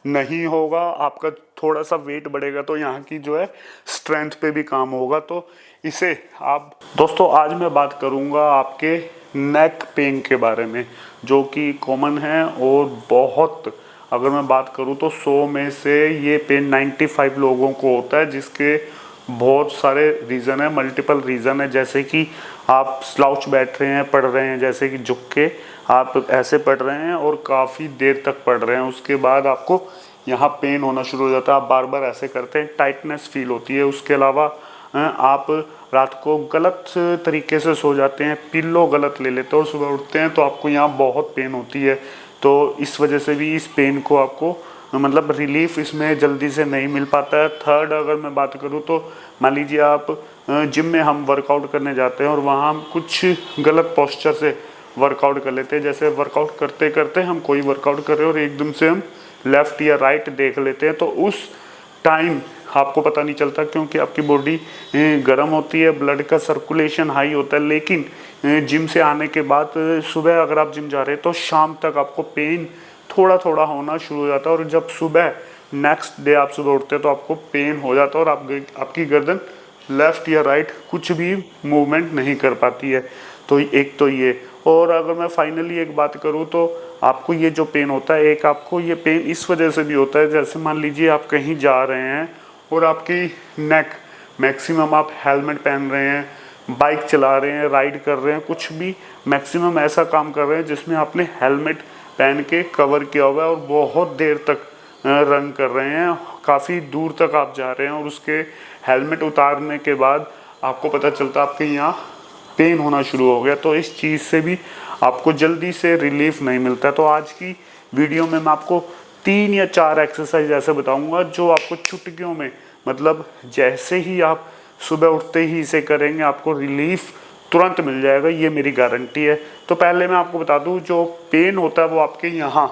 नहीं होगा, आपका थोड़ा सा वेट बढ़ेगा तो यहाँ की जो है स्ट्रेंथ पे भी काम होगा। तो इसे आप दोस्तों, आज मैं बात करूँगा आपके नेक पेन के बारे में, जो कि कॉमन है और बहुत, अगर मैं बात करूँ तो 100 में से ये पेन 95 लोगों को होता है, जिसके बहुत सारे रीज़न है, मल्टीपल रीज़न है। जैसे कि आप स्लाउच बैठ रहे हैं, पढ़ रहे हैं, जैसे कि झुक के आप ऐसे पढ़ रहे हैं और काफ़ी देर तक पढ़ रहे हैं, उसके बाद आपको यहाँ पेन होना शुरू हो जाता है। आप बार बार ऐसे करते हैं, टाइटनेस फील होती है। उसके अलावा आप रात को गलत तरीके से सो जाते हैं, पिल्लो गलत ले लेते हैं और सुबह उठते हैं तो आपको यहाँ बहुत पेन होती है। तो इस वजह से भी इस पेन को आपको मतलब रिलीफ इसमें जल्दी से नहीं मिल पाता है। थर्ड, अगर मैं बात करूँ तो मान लीजिए आप जिम में हम वर्कआउट करने जाते हैं और वहाँ हम कुछ गलत पोस्चर से वर्कआउट कर लेते हैं। जैसे वर्कआउट करते करते हम कोई वर्कआउट कर रहे हैं और एकदम से हम लेफ़्ट या राइट देख लेते हैं, तो उस टाइम आपको पता नहीं चलता, क्योंकि आपकी बॉडी गर्म होती है, ब्लड का सर्कुलेशन हाई होता है। लेकिन जिम से आने के बाद सुबह अगर आप जिम जा रहे हैं तो शाम तक आपको पेन थोड़ा थोड़ा होना शुरू हो जाता है, और जब सुबह नेक्स्ट डे आप सुबह उठते हैं तो आपको पेन हो जाता है और आपकी गर्दन लेफ़्ट या राइट कुछ भी मूवमेंट नहीं कर पाती है। तो एक तो ये, और अगर मैं फाइनली एक बात करूँ तो आपको ये जो पेन होता है, एक आपको ये पेन इस वजह से भी होता है, जैसे मान लीजिए आप कहीं जा रहे हैं और आपकी नेक, मैक्सिमम आप हेलमेट पहन रहे हैं, बाइक चला रहे हैं, राइड कर रहे हैं, कुछ भी मैक्सिमम ऐसा काम कर रहे हैं जिसमें आपने हेलमेट पहन के कवर किया हुआ है और बहुत देर तक रन कर रहे हैं, काफ़ी दूर तक आप जा रहे हैं और उसके हेलमेट उतारने के बाद आपको पता चलता है आपके यहाँ पेन होना शुरू हो गया। तो इस चीज़ से भी आपको जल्दी से रिलीफ नहीं मिलता। तो आज की वीडियो में मैं आपको 3 या 4 एक्सरसाइज ऐसे बताऊंगा जो आपको चुटकियों में, मतलब जैसे ही आप सुबह उठते ही इसे करेंगे आपको रिलीफ तुरंत मिल जाएगा, ये मेरी गारंटी है। तो पहले मैं आपको बता दूं, जो पेन होता है वो आपके यहाँ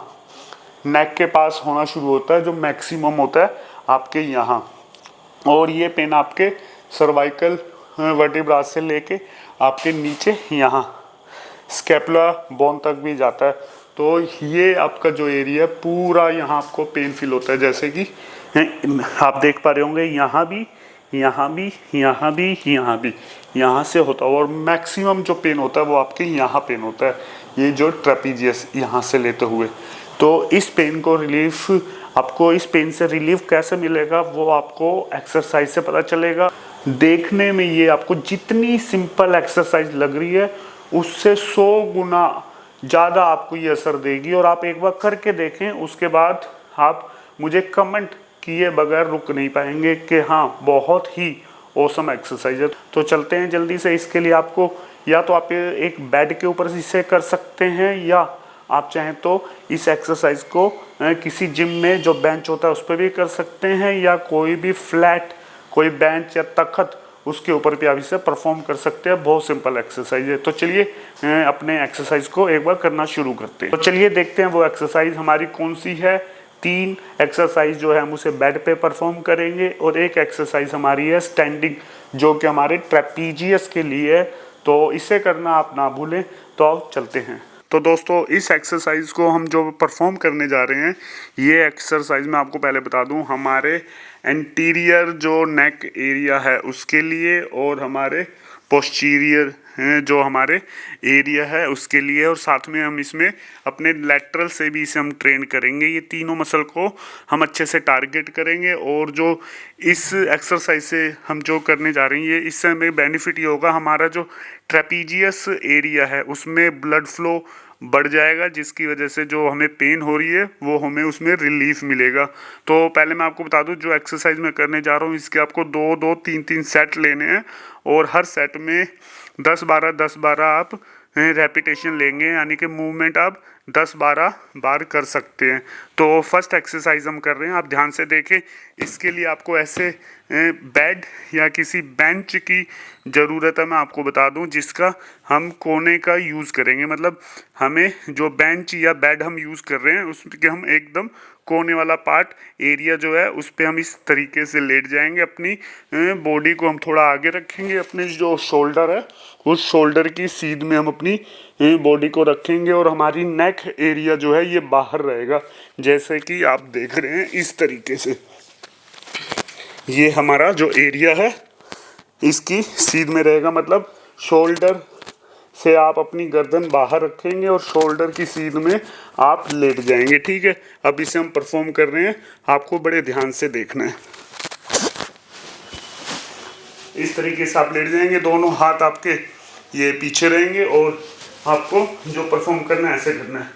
नेक के पास होना शुरू होता है, जो मैक्सिमम होता है आपके यहाँ, और ये पेन आपके सर्वाइकल वर्टिब्रा से लेके आपके नीचे यहाँ स्कैपुला बोन तक भी जाता है। तो ये आपका जो एरिया है पूरा यहाँ आपको पेन फील होता है, जैसे कि आप देख पा रहे होंगे, यहाँ भी, यहाँ भी, यहाँ भी, यहाँ भी, यहाँ से होता है। और मैक्सिमम जो पेन होता है वो आपके यहाँ पेन होता है, ये जो ट्रेपीजियस यहाँ से लेते हुए। तो इस पेन को रिलीफ, आपको इस पेन से रिलीफ कैसे मिलेगा वो आपको एक्सरसाइज से पता चलेगा। देखने में ये आपको जितनी सिंपल एक्सरसाइज लग रही है उससे 100 गुना ज़्यादा आपको ये असर देगी, और आप एक बार करके देखें, उसके बाद आप मुझे कमेंट किए बगैर रुक नहीं पाएंगे कि हाँ बहुत ही ऑसम एक्सरसाइज है। तो चलते हैं जल्दी से। इसके लिए आपको या तो आप एक बेड के ऊपर इसे कर सकते हैं, या आप चाहें तो इस एक्सरसाइज को किसी जिम में जो बेंच होता है उस पर भी कर सकते हैं, या कोई भी फ्लैट कोई बेंच या तख्त उसके ऊपर भी आप इसे परफॉर्म कर सकते हैं। बहुत सिंपल एक्सरसाइज है। तो चलिए अपने एक्सरसाइज को एक बार करना शुरू करते हैं। तो चलिए देखते हैं वो एक्सरसाइज हमारी कौन सी है। 3 एक्सरसाइज जो है हम उसे बेड पे परफॉर्म करेंगे, और एक एक्सरसाइज हमारी है स्टैंडिंग, जो कि हमारे ट्रेपीजियस के लिए है। तो इसे करना आप ना भूलें। तो आओ चलते हैं। तो दोस्तों, इस एक्सरसाइज को हम जो परफॉर्म करने जा रहे हैं, ये एक्सरसाइज मैं आपको पहले बता दूं, हमारे एंटीरियर जो नेक एरिया है उसके लिए, और हमारे पोस्टीरियर जो हमारे एरिया है उसके लिए, और साथ में हम इसमें अपने लैटरल से भी इसे हम ट्रेन करेंगे। ये तीनों मसल को हम अच्छे से टारगेट करेंगे। और जो इस एक्सरसाइज से हम जो करने जा रहे हैं, ये इससे हमें बेनिफिट ये होगा, हमारा जो ट्रेपीजियस एरिया है उसमें ब्लड फ्लो बढ़ जाएगा, जिसकी वजह से जो हमें पेन हो रही है वो हमें उसमें रिलीफ मिलेगा। तो पहले मैं आपको बता दूं, जो एक्सरसाइज मैं करने जा रहा हूँ इसके आपको 2-2, 3-3 सेट लेने हैं, और हर सेट में 10-12 आप रेपिटेशन लेंगे, यानी कि मूवमेंट आप 10-12 बार कर सकते हैं। तो फर्स्ट एक्सरसाइज हम कर रहे हैं, आप ध्यान से देखें। इसके लिए आपको ऐसे बेड या किसी बेंच की ज़रूरत है, मैं आपको बता दूं, जिसका हम कोने का यूज़ करेंगे। मतलब हमें जो बेंच या बेड हम यूज़ कर रहे हैं उसके हम एकदम कोने वाला पार्ट एरिया जो है उस पर हम इस तरीके से लेट जाएंगे। अपनी बॉडी को हम थोड़ा आगे रखेंगे, अपने जो शोल्डर है उस शोल्डर की सीध में हम अपनी बॉडी को रखेंगे और हमारी नेक एरिया जो है ये बाहर रहेगा, जैसे कि आप देख रहे हैं इस तरीके से। ये हमारा जो एरिया है इसकी सीध में रहेगा, मतलब शोल्डर से आप अपनी गर्दन बाहर रखेंगे और शोल्डर की सीध में आप लेट जाएंगे। ठीक है, अब इसे हम परफॉर्म कर रहे हैं, आपको बड़े ध्यान से देखना है। इस तरीके से आप लेट जाएंगे, दोनों हाथ आपके ये पीछे रहेंगे और आपको जो परफॉर्म करना है ऐसे करना है।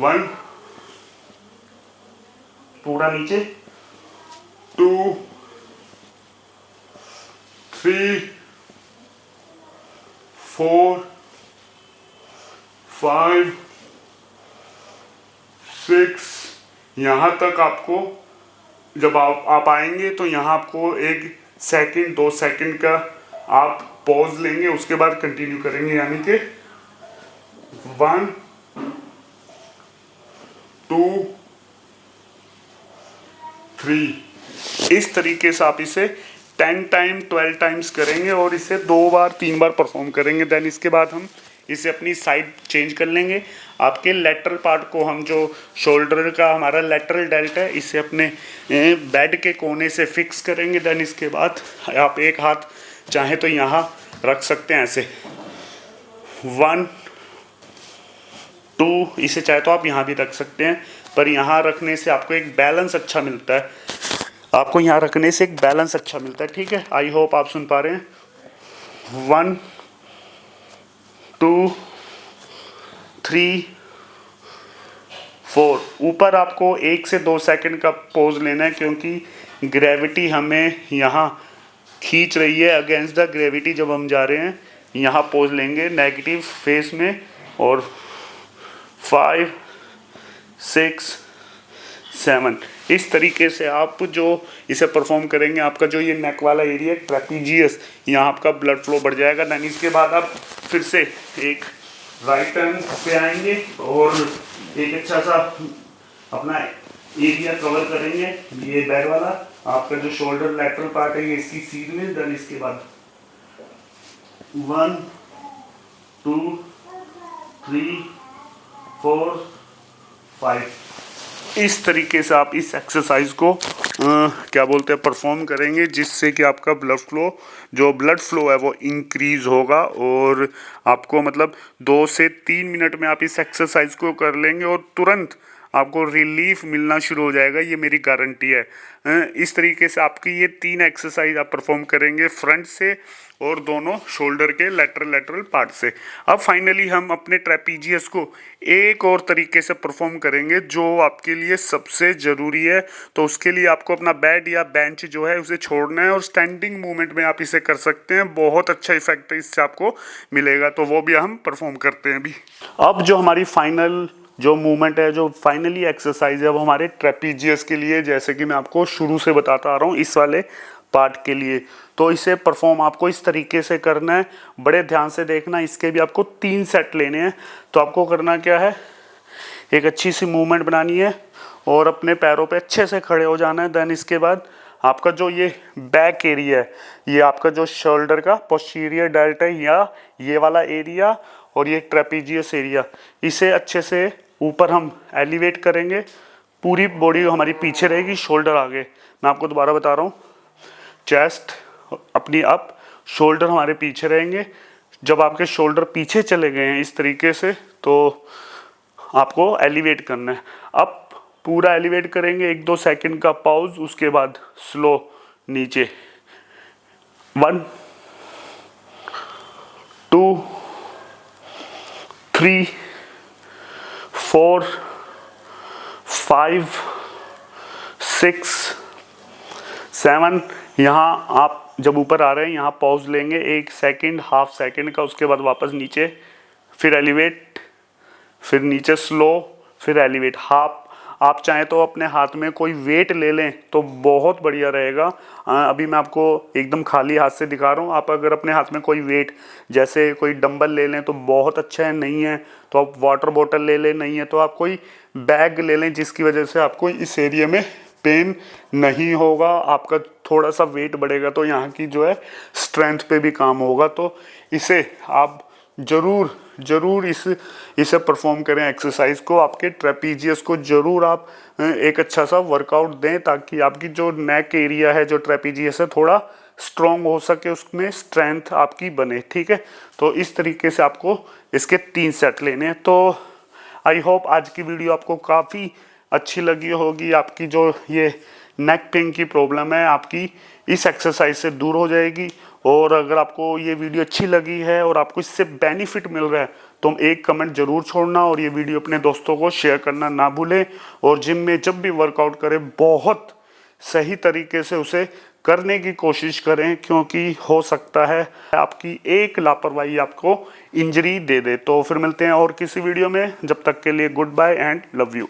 1 पूरा नीचे, 2 3 4 5 6। यहाँ तक आपको जब आप आएंगे तो यहाँ आपको 1 सेकंड 2 सेकंड का आप पॉज लेंगे, उसके बाद कंटिन्यू करेंगे, यानी कि 1 2 3। इस तरीके से आप इसे 10 टाइम 12 टाइम्स करेंगे और इसे 2 बार 3 बार परफॉर्म करेंगे। देन इसके बाद हम इसे अपनी साइड चेंज कर लेंगे। आपके लेटरल पार्ट को हम जो शोल्डर का हमारा लेटरल डेल्ट है इसे अपने बेड के कोने से फिक्स करेंगे। देन इसके बाद आप एक हाथ चाहे तो यहाँ रख सकते हैं ऐसे, 1 2। इसे चाहे तो आप यहाँ भी रख सकते हैं, पर यहाँ रखने से आपको एक बैलेंस अच्छा मिलता है, आपको यहाँ रखने से एक बैलेंस अच्छा मिलता है। ठीक है, आई होप आप सुन पा रहे हैं। 1 2 3 4। ऊपर आपको 1 से 2 सेकंड का पोज लेना है, क्योंकि ग्रेविटी हमें यहाँ खींच रही है। अगेंस्ट द ग्रेविटी जब हम जा रहे हैं यहाँ पोज लेंगे नेगेटिव फेस में, और 5 6 7। इस तरीके से आप जो इसे परफॉर्म करेंगे, आपका जो ये नेक वाला एरिया ट्रेपीजियस, यहाँ आपका ब्लड फ्लो बढ़ जाएगा। देन इसके बाद आप फिर से एक राइट टर्न पे आएंगे और एक अच्छा सा अपना एरिया कवर करेंगे, ये बैक वाला आपका जो शोल्डर लेटरल पार्ट है ये इसकी सीध में। देन इसके बाद 1 2 3 4 5। इस तरीके से आप इस एक्सरसाइज को क्या बोलते हैं परफॉर्म करेंगे, जिससे कि आपका ब्लड फ्लो है वो इंक्रीज होगा। और आपको मतलब 2 से 3 मिनट में आप इस एक्सरसाइज को कर लेंगे और तुरंत आपको रिलीफ मिलना शुरू हो जाएगा, ये मेरी गारंटी है। इस तरीके से आपकी ये 3 एक्सरसाइज आप परफॉर्म करेंगे फ्रंट से और दोनों शोल्डर के लेटरल पार्ट से। अब फाइनली हम अपने ट्रेपीजियस को एक और तरीके से परफॉर्म करेंगे जो आपके लिए सबसे ज़रूरी है। तो उसके लिए आपको अपना बेड या बेंच जो है उसे छोड़ना है और स्टैंडिंग मूवमेंट में आप इसे कर सकते हैं। बहुत अच्छा इफेक्ट इससे आपको मिलेगा, तो वो भी हम परफॉर्म करते हैं अभी। अब जो हमारी फाइनल जो मूवमेंट है, जो फाइनली एक्सरसाइज है, वो हमारे ट्रेपीजियस के लिए, जैसे कि मैं आपको शुरू से बताता आ रहा हूँ इस वाले पार्ट के लिए। तो इसे परफॉर्म आपको इस तरीके से करना है, बड़े ध्यान से देखना। इसके भी आपको 3 सेट लेने हैं। तो आपको करना क्या है, एक अच्छी सी मूवमेंट बनानी है और अपने पैरों पे अच्छे से खड़े हो जाना है। देन इसके बाद आपका जो ये बैक एरिया है, ये आपका जो शोल्डर का पोस्टीरियर डेल्ट है या ये वाला एरिया और ये ट्रेपीजियस एरिया, इसे अच्छे से ऊपर हम एलिवेट करेंगे। पूरी बॉडी हमारी पीछे रहेगी, शोल्डर आगे। मैं आपको दोबारा बता रहा हूँ, चेस्ट अपनी अप, शोल्डर हमारे पीछे रहेंगे। जब आपके शोल्डर पीछे चले गए हैं इस तरीके से, तो आपको एलिवेट करना है। अब पूरा एलिवेट करेंगे, 1-2 सेकंड का पॉज, उसके बाद स्लो नीचे। 1 2 3 4 5 6 7। यहाँ आप जब ऊपर आ रहे हैं यहाँ पॉज लेंगे 1 सेकंड, हाफ सेकंड का, उसके बाद वापस नीचे, फिर एलिवेट, फिर नीचे स्लो, फिर एलिवेट हाफ। आप चाहें तो अपने हाथ में कोई वेट ले लें तो बहुत बढ़िया रहेगा। अभी मैं आपको एकदम खाली हाथ से दिखा रहा हूँ। आप अगर अपने हाथ में कोई वेट जैसे कोई डंबल ले लें तो बहुत अच्छा है, नहीं है तो आप वाटर बोतल ले लें, नहीं है तो आप कोई बैग ले लें, जिसकी वजह से आपको इस एरिया में पेन नहीं होगा। आपका थोड़ा सा वेट बढ़ेगा तो यहाँ की जो है स्ट्रेंथ पे भी काम होगा। तो इसे आप जरूर इसे परफॉर्म करें एक्सरसाइज को। आपके ट्रेपीजियस को जरूर आप एक अच्छा सा वर्कआउट दें, ताकि आपकी जो नेक एरिया है, जो ट्रेपीजियस है, थोड़ा स्ट्रॉन्ग हो सके, उसमें स्ट्रेंथ आपकी बने। ठीक है, तो इस तरीके से आपको इसके 3 सेट लेने हैं। तो आई होप आज की वीडियो आपको काफ़ी अच्छी लगी होगी। आपकी जो ये नेक पेन की प्रॉब्लम है, आपकी इस एक्सरसाइज से दूर हो जाएगी। और अगर आपको ये वीडियो अच्छी लगी है और आपको इससे बेनिफिट मिल रहा है, तो एक कमेंट जरूर छोड़ना और ये वीडियो अपने दोस्तों को शेयर करना ना भूलें। और जिम में जब भी वर्कआउट करें, बहुत सही तरीके से उसे करने की कोशिश करें, क्योंकि हो सकता है आपकी एक लापरवाही आपको इंजरी दे दे। तो फिर मिलते हैं और किसी वीडियो में, जब तक के लिए good bye and love you.